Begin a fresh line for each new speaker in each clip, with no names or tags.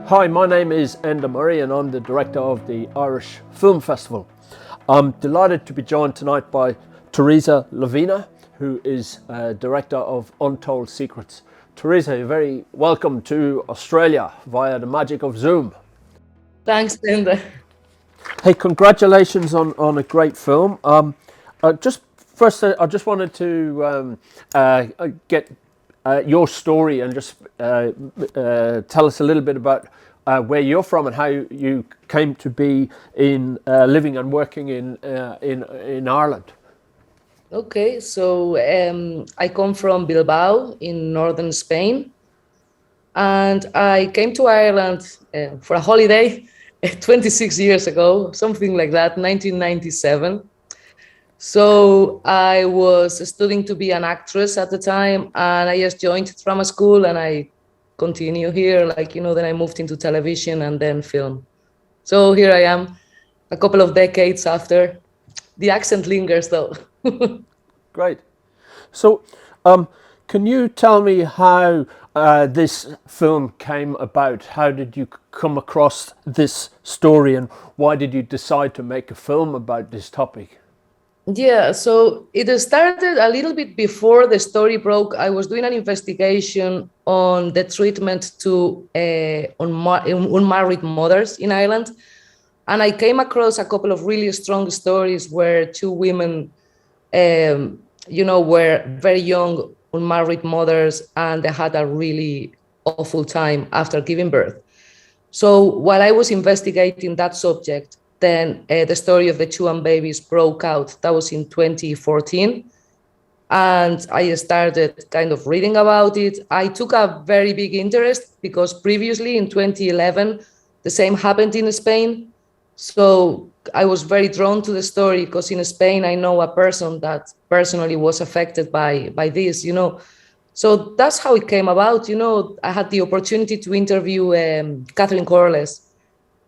Hi, my name is Enda Murray and I'm the director of the Irish Film Festival. I'm delighted to be joined tonight by Teresa Lavina, who is director of Untold Secrets. Teresa, you're very welcome to Australia via the magic of Zoom.
Thanks, Linda.
Hey, congratulations on a great film. Just first, I just wanted to get your story and just tell us a little bit about where you're from and how you came to be in living and working in Ireland.
Okay, so I come from Bilbao in northern Spain, and I came to Ireland for a holiday 26 years ago, something like that, 1997. So I was studying to be an actress at the time, and I just joined drama school and I continue here, then I moved into television and then film. So here I am, a couple of decades after. The accent lingers though.
Great. So, can you tell me how this film came about? How did you come across this story, and why did you decide to make a film about this topic?
Yeah, so it started a little bit before the story broke. I was doing an investigation on the treatment to unmarried mothers in Ireland, and I came across a couple of really strong stories where two women, were very young, unmarried mothers, and they had a really awful time after giving birth. So while I was investigating that subject, then the story of the Chuan babies broke out. That was in 2014. And I started kind of reading about it. I took a very big interest because previously in 2011, the same happened in Spain. So I was very drawn to the story because in Spain, I know a person that personally was affected by this. So that's how it came about. I had the opportunity to interview Catherine Corless,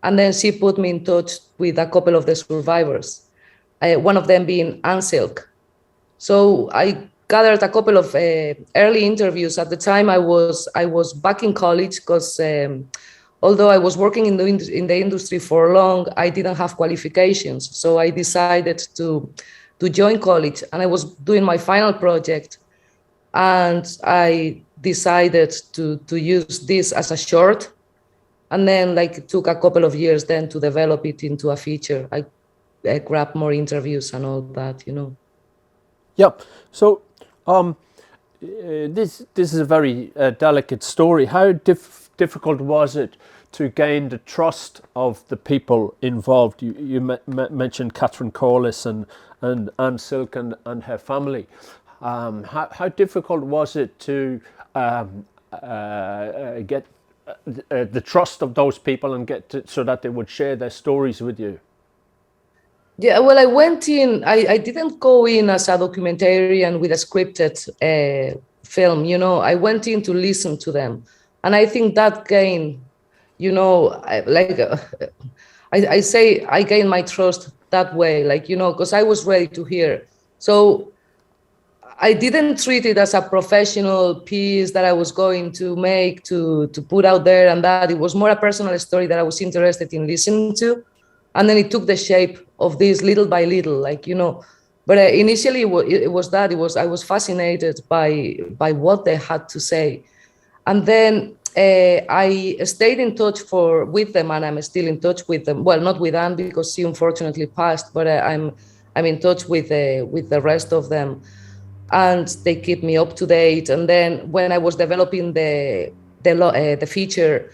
and then she put me in touch with a couple of the survivors, one of them being Anne Silk. So I gathered a couple of early interviews. At the time, I was back in college because although I was working in the industry for long, I didn't have qualifications. So I decided to join college, and I was doing my final project, and I decided to use this as a short, and then it took a couple of years then to develop it into a feature. I grabbed more interviews and all that.
Yep. So, this is a very delicate story. How difficult was it to gain the trust of the people involved? You mentioned Catherine Corless and Anne Silk and her family. How difficult was it to get the trust of those people and so that they would share their stories with you?
Yeah, well, I went in, I didn't go in as a documentarian with a scripted film. I went in to listen to them. And I think that gained, I say I gained my trust that way, because I was ready to hear. So I didn't treat it as a professional piece that I was going to make to put out there, and that it was more a personal story that I was interested in listening to. And then it took the shape of this little by little, but initially it was that I was fascinated by what they had to say. And then I stayed in touch with them, and I'm still in touch with them. Well, not with Anne because she unfortunately passed, but I'm in touch with the rest of them, and they keep me up to date. And then when I was developing the feature,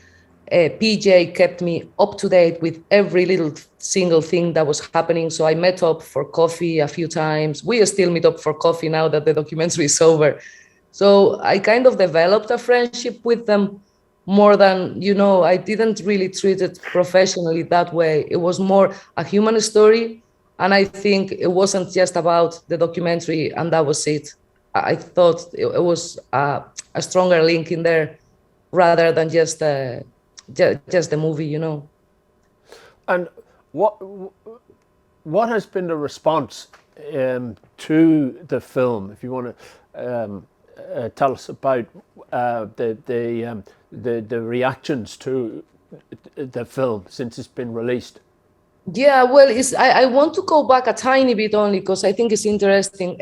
PJ kept me up to date with every little single thing that was happening. So I met up for coffee a few times. We still meet up for coffee now that the documentary is over. So I kind of developed a friendship with them more than, I didn't really treat it professionally that way. It was more a human story. And I think it wasn't just about the documentary and that was it. I thought it was a stronger link in there rather than just the movie.
And what has been the response to the film? If you want to tell us about the reactions to the film since it's been released?
Yeah, well, I want to go back a tiny bit only because I think it's interesting.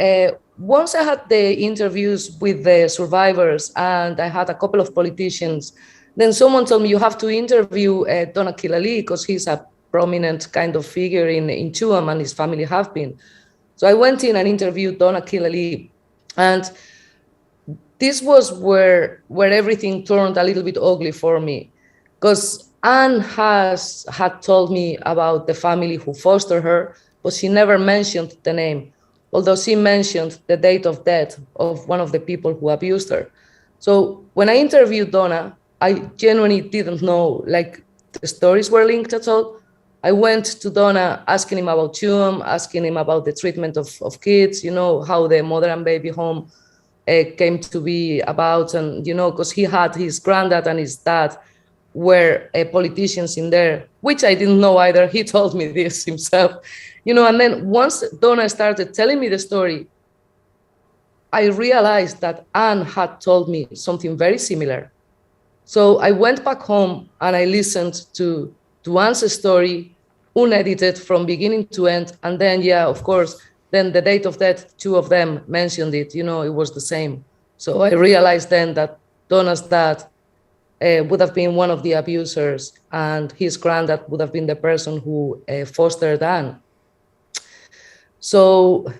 Once I had the interviews with the survivors and I had a couple of politicians, then someone told me you have to interview Donna Killalea because he's a prominent kind of figure in Tuam and his family have been. So I went in and interviewed Donna Killalea, and this was where everything turned a little bit ugly for me, because Anne had told me about the family who fostered her, but she never mentioned the name, although she mentioned the date of death of one of the people who abused her. So when I interviewed Donna, I genuinely didn't know like the stories were linked at all. I went to Donna asking him about Tuam, asking him about the treatment of kids, how the mother and baby home came to be about, and because he had his granddad and his dad were politicians in there, which I didn't know either. He told me this himself, and then once Donna started telling me the story, I realized that Anne had told me something very similar. So I went back home and I listened to Anne's story, unedited from beginning to end. And then, yeah, of course, then the date of death, two of them mentioned it, it was the same. So I realized then that Donna's dad would have been one of the abusers, and his granddad would have been the person who fostered Anne. So,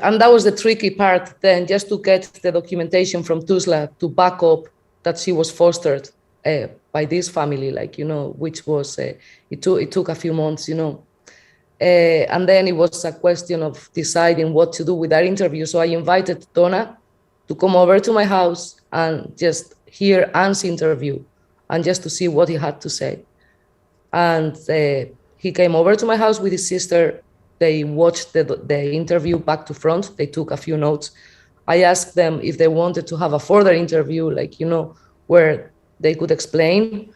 and that was the tricky part then, just to get the documentation from Tuzla to back up that she was fostered by this family, which was, it took a few months, and then it was a question of deciding what to do with that interview. So I invited Donna to come over to my house and just hear Anne's interview and just to see what he had to say. And he came over to my house with his sister. They watched the interview back to front. They took a few notes. I asked them if they wanted to have a further interview, where they could explain,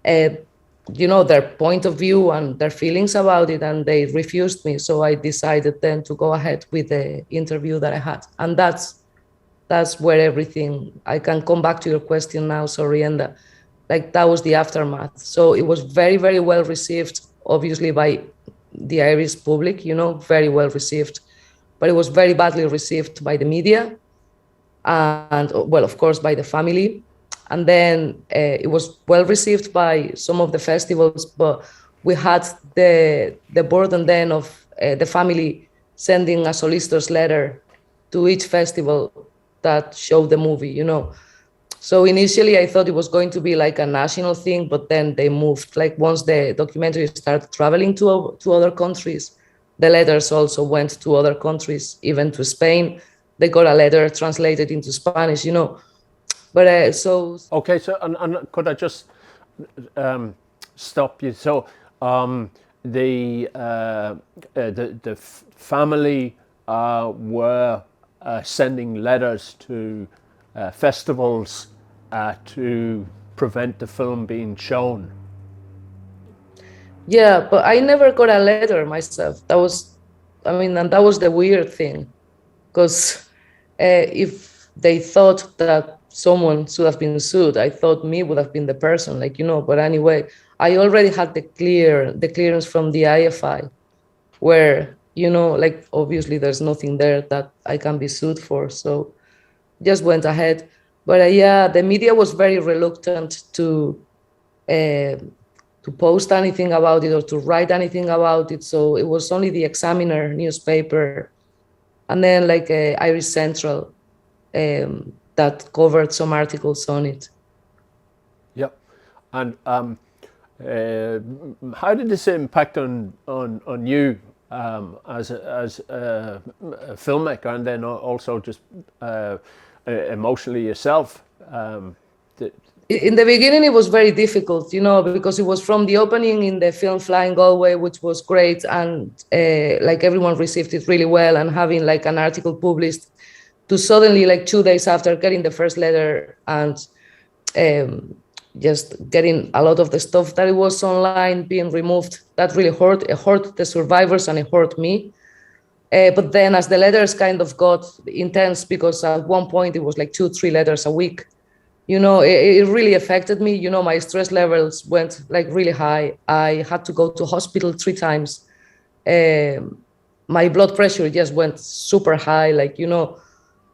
their point of view and their feelings about it, and they refused me. So I decided then to go ahead with the interview that I had. And that's where everything, I can come back to your question now, sorry, Enda. That was the aftermath. So it was very, very well received, obviously by the Irish public, very well received, but it was very badly received by the media and, well, of course, by the family. And then it was well received by some of the festivals, but we had the burden then of the family sending a solicitor's letter to each festival that showed the movie, So initially I thought it was going to be like a national thing, but then they moved. Once the documentary started traveling to other countries, the letters also went to other countries, even to Spain. They got a letter translated into Spanish, But
okay, so and could I just stop you? So the family were sending letters to festivals to prevent the film being shown.
Yeah, but I never got a letter myself. And that was the weird thing, because if they thought that someone should have been sued, I thought me would have been the person, but anyway, I already had the clearance from the IFI, where, obviously there's nothing there that I can be sued for. So just went ahead. But yeah, the media was very reluctant to post anything about it or to write anything about it. So it was only the Examiner newspaper and then Irish Central that covered some articles on it.
Yep. And how did this impact on you as a filmmaker, and then also just emotionally yourself?
In the beginning, it was very difficult, because it was from the opening in the film Flying Galway, which was great, and everyone received it really well, and having an article published, to suddenly 2 days after getting the first letter and just getting a lot of the stuff that it was online being removed. That really hurt. It hurt the survivors and it hurt me. But then as the letters kind of got intense, because at one point it was 2-3 letters a week, You know, it really affected me. You know, my stress levels went like really high. I had to go to hospital 3 times. My blood pressure just went super high. Like, you know,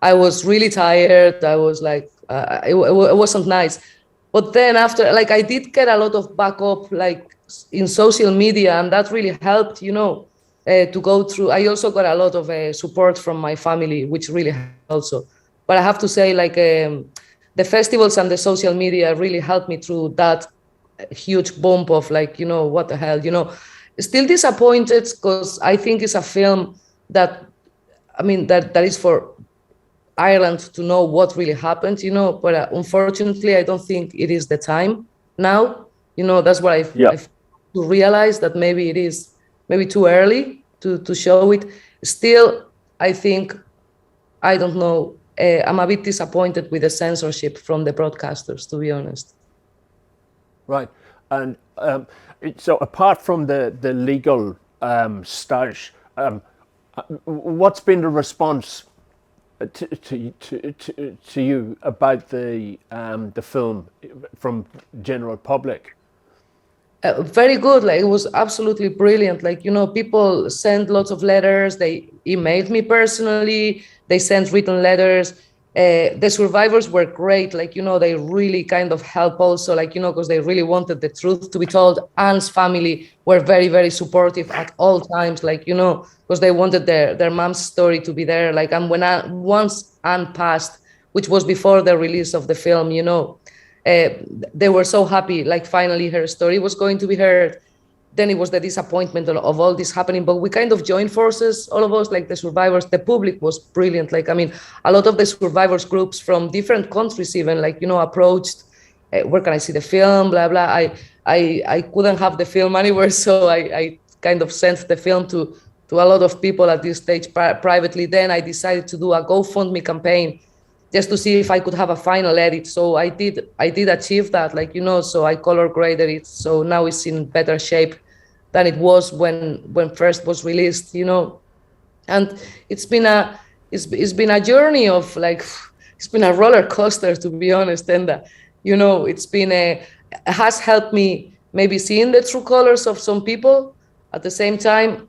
I was really tired. I was like, it wasn't nice. But then after, like, I did get a lot of backup, like in social media, and that really helped, you know, to go through. I also got a lot of support from my family, which really helped also. But I have to say, like, the festivals and the social media really helped me through that huge bump of, like, you know, what the hell, you know. Still disappointed because I think it's a film that, I mean, that is for Ireland to know what really happened, you know. But unfortunately, I don't think it is the time now. You know, that's what
Yeah.
I've to realize that maybe it is maybe too early to show it. Still, I think, I don't know. I'm a bit disappointed with the censorship from the broadcasters, to be honest.
Right. And so apart from the legal status, what's been the response to you about the film from general public?
Very good. Like, it was absolutely brilliant. Like, you know, people sent lots of letters. They emailed me personally. They sent written letters. The survivors were great. Like, you know, they really kind of help also, like, you know, because they really wanted the truth to be told. Anne's family were very, very supportive at all times. Like, you know, because they wanted their mom's story to be there. Like, and once Anne passed, which was before the release of the film, you know, uh, they were so happy, like finally her story was going to be heard. Then it was the disappointment of all this happening, but we kind of joined forces, all of us, like the survivors. The public was brilliant. Like, I mean, a lot of the survivors groups from different countries even, like, you know, approached, where can I see the film, blah blah. I couldn't have the film anywhere, so I kind of sent the film to a lot of people at this stage privately. Then I decided to do a GoFundMe campaign just to see if I could have a final edit. So I did achieve that, like, you know, so I color graded it. So now it's in better shape than it was when first was released, you know. And it's been a journey of, like, it's been a roller coaster, to be honest. And you know, it has helped me maybe seeing the true colors of some people. At the same time,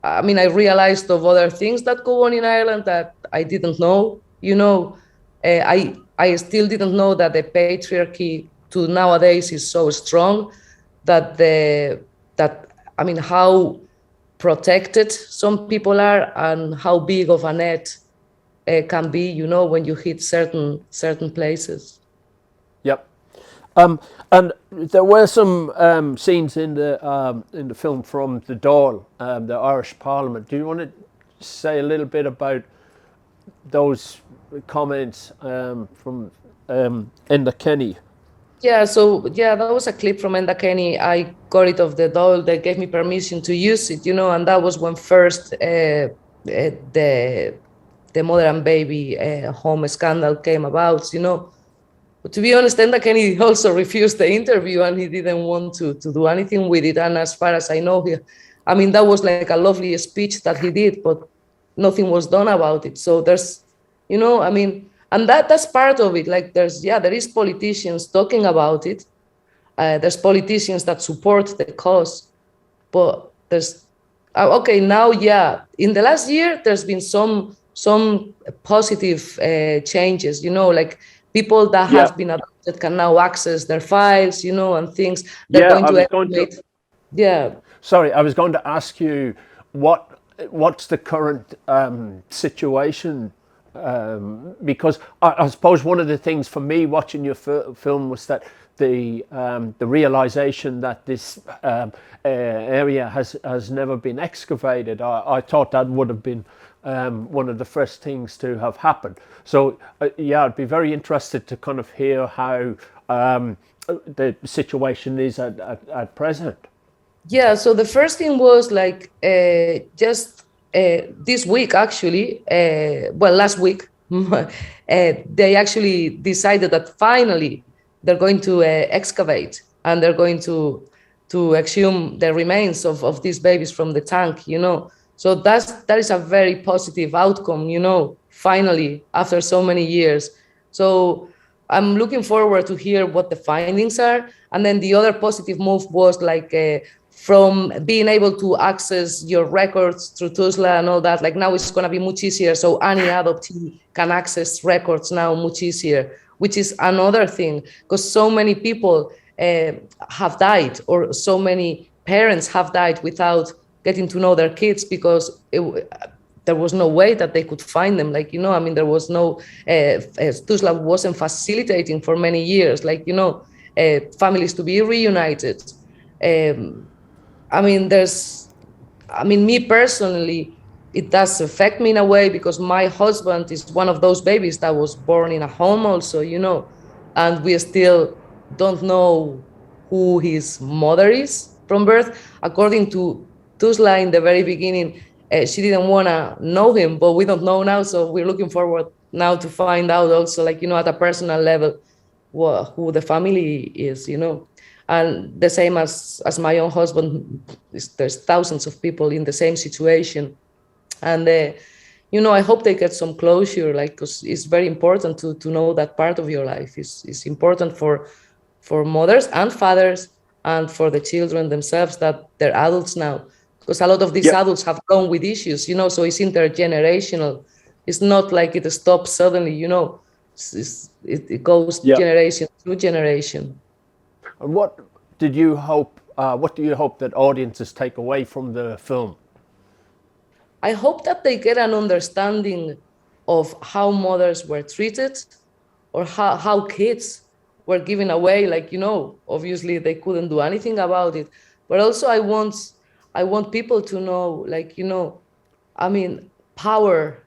I mean, I realized of other things that go on in Ireland that I didn't know, you know. I still didn't know that the patriarchy to nowadays is so strong, that I mean, how protected some people are, and how big of a net can be, you know, when you hit certain places.
Yep. And there were some scenes in the film from the Dáil, the Irish Parliament. Do you want to say a little bit about those comments from Enda Kenny?
Yeah, so yeah, that was a clip from Enda Kenny. I got it off the Dáil. They gave me permission to use it, you know, and that was when first the mother and baby home scandal came about, you know. But to be honest, Enda Kenny also refused the interview, and he didn't want to do anything with it. And as far as I know, I mean, that was like a lovely speech that he did, but nothing was done about it. So there's, you know, I mean, and that's part of it. Like, there is politicians talking about it. There's politicians that support the cause, but there's okay now. Yeah, in the last year, there's been some positive changes. You know, like, people that have been adopted can now access their files, you know, and things. They're going to estimate. Yeah.
Sorry, I was going to ask you what's the current situation, because I suppose one of the things for me watching your film was that the realization that this area has never been excavated. I thought that would have been one of the first things to have happened. So yeah, I'd be very interested to kind of hear how the situation is at present.
Yeah, so the first thing was, like, just this week, actually, well, last week, they actually decided that finally they're going to excavate, and they're going to exhume the remains of these babies from the tank, you know. So that is a very positive outcome, you know, finally, after so many years. So I'm looking forward to hear what the findings are. And then the other positive move was like from being able to access your records through Tuzla and all that. Like now it's going to be much easier. So any adoptee can access records now much easier, which is another thing, because so many people have died, or so many parents have died without getting to know their kids, because there was no way that they could find them. Like, I mean, there was no, Tuzla wasn't facilitating for many years, like, families to be reunited. I mean, me personally, it does affect me in a way, because my husband is one of those babies that was born in a home also, and we still don't know who his mother is from birth. According to Tuzla in the very beginning, she didn't want to know him, but we don't know now. So we're looking forward now to find out also, like, at a personal level, who the family is, and the same as my own husband. There's thousands of people in the same situation, and I hope they get some closure, like, because it's very important to know that part of your life is important for mothers and fathers, and for the children themselves, that they're adults now, because a lot of these adults have gone with issues, so it's intergenerational. It's not like it stops suddenly, it goes generation through generation.
And what did you hope? What do you hope that audiences take away from the film?
I hope that they get an understanding of how mothers were treated, or how kids were given away. Like, obviously they couldn't do anything about it. But also I want people to know, like, I mean, power,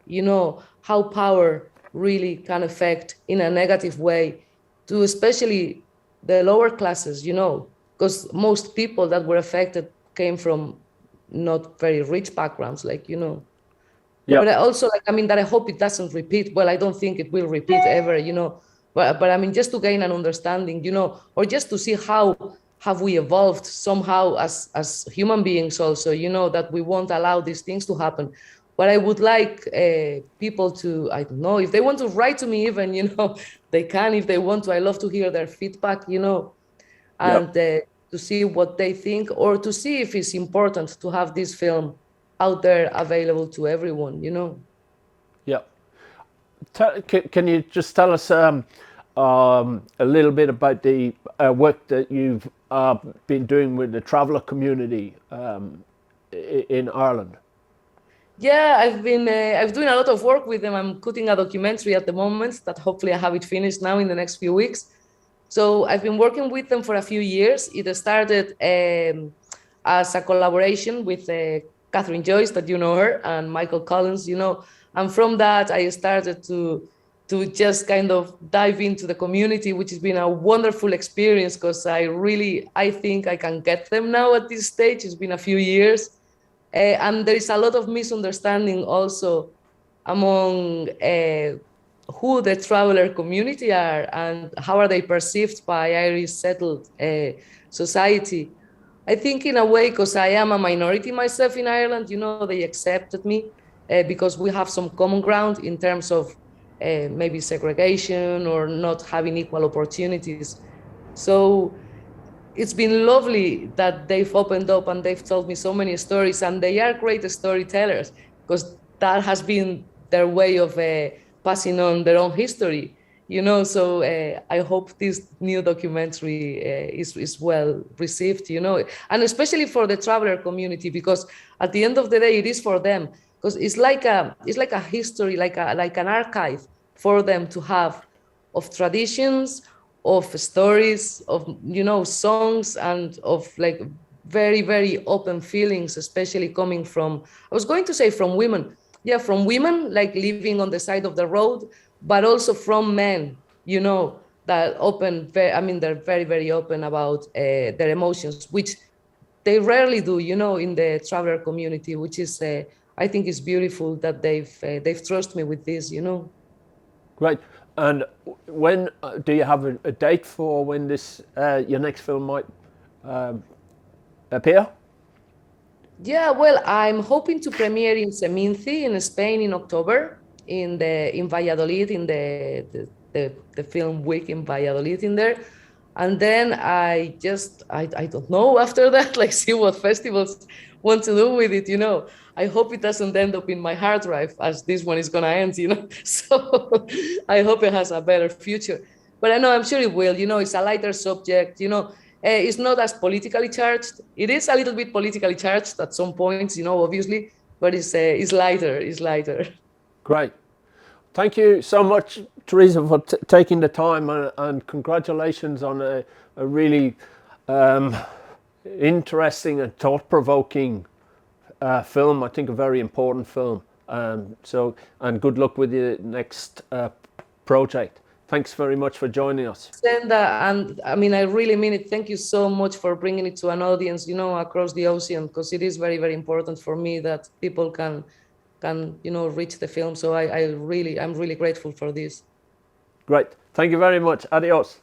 how power really can affect in a negative way to especially the lower classes, because most people that were affected came from not very rich backgrounds, like, But I also, like, that I hope it doesn't repeat. Well, I don't think it will repeat ever, but I mean, just to gain an understanding, or just to see how have we evolved somehow as human beings also, that we won't allow these things to happen. But I would like people to, I don't know, if they want to write to me even, they can, if they want to. I love to hear their feedback, and to see what they think, or to see if it's important to have this film out there available to everyone,
Yeah. Can you just tell us a little bit about the work that you've been doing with the traveller community in Ireland?
Yeah, I've doing a lot of work with them. I'm cutting a documentary at the moment that hopefully I have it finished now in the next few weeks. So I've been working with them for a few years. It started as a collaboration with Catherine Joyce, that you know her, and Michael Collins, and from that I started to just kind of dive into the community, which has been a wonderful experience, because I think I can get them now at this stage. It's been a few years, and there is a lot of misunderstanding also among who the traveler community are, and how are they perceived by Irish settled society. I think in a way, because I am a minority myself in Ireland, they accepted me because we have some common ground in terms of maybe segregation or not having equal opportunities. So it's been lovely that they've opened up and they've told me so many stories, and they are great storytellers, because that has been their way of passing on their own history. So I hope this new documentary is well received, and especially for the traveler community, because at the end of the day, it is for them, because it's like a history, like an archive for them to have, of traditions, of stories, of songs, and of like very, very open feelings, especially coming from, I was going to say from women, from women, like living on the side of the road, but also from men, that open, they're very, very open about their emotions, which they rarely do, in the traveler community, which is, I think is beautiful that they've trusted me with this,
Great. And when do you have a date for when this your next film might appear?
Yeah, well, I'm hoping to premiere in Seminci in Spain in October, in Valladolid, in the the film week in Valladolid in there. And then I don't know after that, like see what festivals want to do with it, you know. I hope it doesn't end up in my hard drive as this one is gonna end, you know. So I hope it has a better future. But I know I'm sure it will, you know, it's a lighter subject, you know. It's not as politically charged. It is a little bit politically charged at some points, you know, obviously, but it's lighter, it's lighter.
Great. Thank you so much, Teresa, for taking the time, and congratulations on a really interesting and thought-provoking film. I think a very important film. And good luck with your next project. Thanks very much for joining us.
And I mean, I really mean it. Thank you so much for bringing it to an audience, you know, across the ocean, because it is very, very important for me that people can you know, reach the film. So I'm really grateful for this.
Great. Thank you very much. Adios.